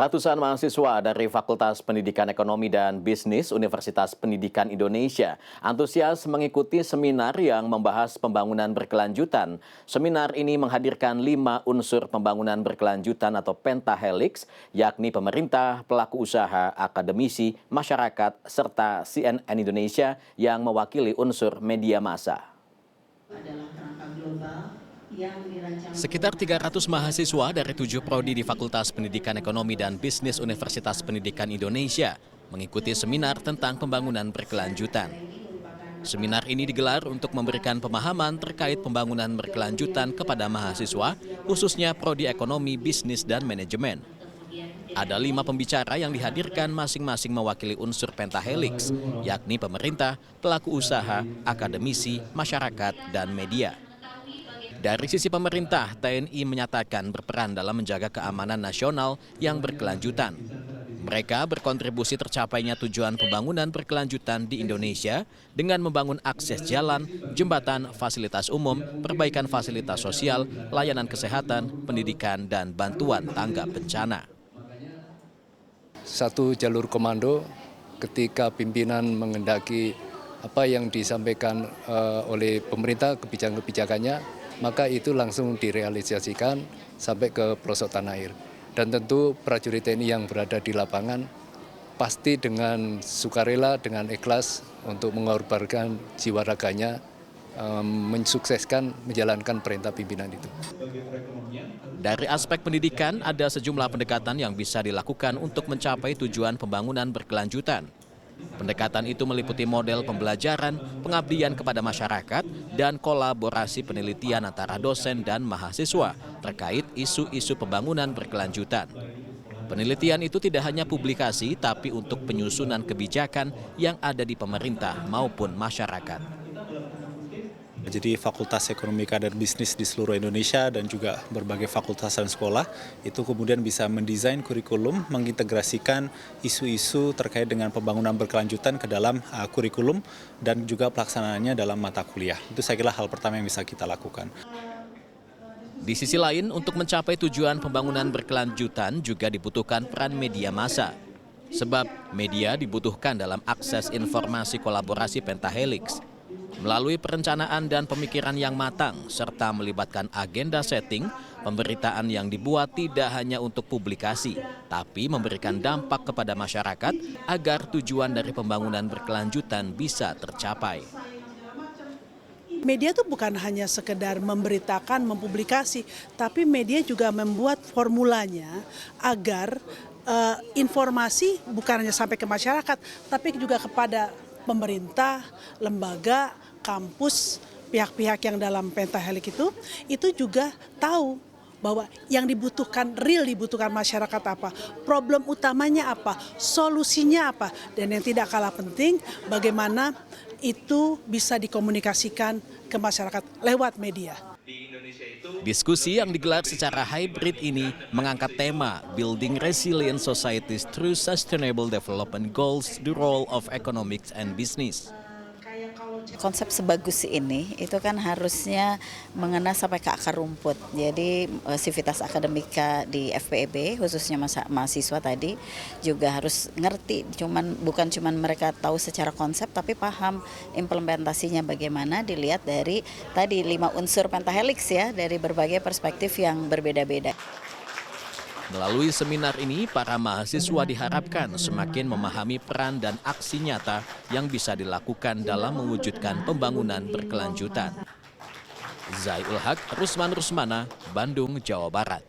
Ratusan mahasiswa dari Fakultas Pendidikan Ekonomi dan Bisnis Universitas Pendidikan Indonesia antusias mengikuti seminar yang membahas pembangunan berkelanjutan. Seminar ini menghadirkan 5 unsur pembangunan berkelanjutan atau pentahelix, yakni pemerintah, pelaku usaha, akademisi, masyarakat, serta CNN Indonesia yang mewakili unsur media massa. Sekitar 300 mahasiswa dari 7 prodi di Fakultas Pendidikan Ekonomi dan Bisnis Universitas Pendidikan Indonesia mengikuti seminar tentang pembangunan berkelanjutan. Seminar ini digelar untuk memberikan pemahaman terkait pembangunan berkelanjutan kepada mahasiswa, khususnya prodi ekonomi, bisnis, dan manajemen. Ada 5 pembicara yang dihadirkan masing-masing mewakili unsur pentahelix, yakni pemerintah, pelaku usaha, akademisi, masyarakat, dan media. Dari sisi pemerintah, TNI menyatakan berperan dalam menjaga keamanan nasional yang berkelanjutan. Mereka berkontribusi tercapainya tujuan pembangunan berkelanjutan di Indonesia dengan membangun akses jalan, jembatan, fasilitas umum, perbaikan fasilitas sosial, layanan kesehatan, pendidikan, dan bantuan tanggap bencana. Satu jalur komando ketika pimpinan mengendaki apa yang disampaikan oleh pemerintah, kebijakan-kebijakannya, maka itu langsung direalisasikan sampai ke pelosok tanah air. Dan tentu prajurit TNI yang berada di lapangan pasti dengan sukarela, dengan ikhlas untuk mengorbankan jiwa raganya, mensukseskan menjalankan perintah pimpinan itu. Dari aspek pendidikan, ada sejumlah pendekatan yang bisa dilakukan untuk mencapai tujuan pembangunan berkelanjutan. Pendekatan itu meliputi model pembelajaran, pengabdian kepada masyarakat, dan kolaborasi penelitian antara dosen dan mahasiswa terkait isu-isu pembangunan berkelanjutan. Penelitian itu tidak hanya publikasi, tapi untuk penyusunan kebijakan yang ada di pemerintah maupun masyarakat. Jadi Fakultas Ekonomi dan Bisnis di seluruh Indonesia dan juga berbagai fakultas dan sekolah itu kemudian bisa mendesain kurikulum, mengintegrasikan isu-isu terkait dengan pembangunan berkelanjutan ke dalam kurikulum dan juga pelaksanaannya dalam mata kuliah. Itu saya kira hal pertama yang bisa kita lakukan. Di sisi lain, untuk mencapai tujuan pembangunan berkelanjutan juga dibutuhkan peran media massa. Sebab media dibutuhkan dalam akses informasi kolaborasi pentahelix. Melalui perencanaan dan pemikiran yang matang, serta melibatkan agenda setting, pemberitaan yang dibuat tidak hanya untuk publikasi, tapi memberikan dampak kepada masyarakat agar tujuan dari pembangunan berkelanjutan bisa tercapai. Media itu bukan hanya sekedar memberitakan, mempublikasi, tapi media juga membuat formulanya agar informasi bukan hanya sampai ke masyarakat, tapi juga kepada pemerintah, lembaga, kampus, pihak-pihak yang dalam pentahelix itu juga tahu bahwa yang dibutuhkan masyarakat apa, problem utamanya apa, solusinya apa, dan yang tidak kalah penting bagaimana itu bisa dikomunikasikan ke masyarakat lewat media. Diskusi yang digelar secara hybrid ini mengangkat tema Building Resilient Societies Through Sustainable Development Goals, the Role of Economics and Business. Konsep sebagus ini itu kan harusnya mengena sampai ke akar rumput. Jadi sivitas akademika di FPEB khususnya mahasiswa tadi juga harus ngerti. Bukan cuman mereka tahu secara konsep tapi paham implementasinya bagaimana, dilihat dari tadi 5 unsur pentahelix ya, dari berbagai perspektif yang berbeda-beda. Melalui seminar ini, para mahasiswa diharapkan semakin memahami peran dan aksi nyata yang bisa dilakukan dalam mewujudkan pembangunan berkelanjutan. Zai Ul Haq, Rusman Rusmana, Bandung, Jawa Barat.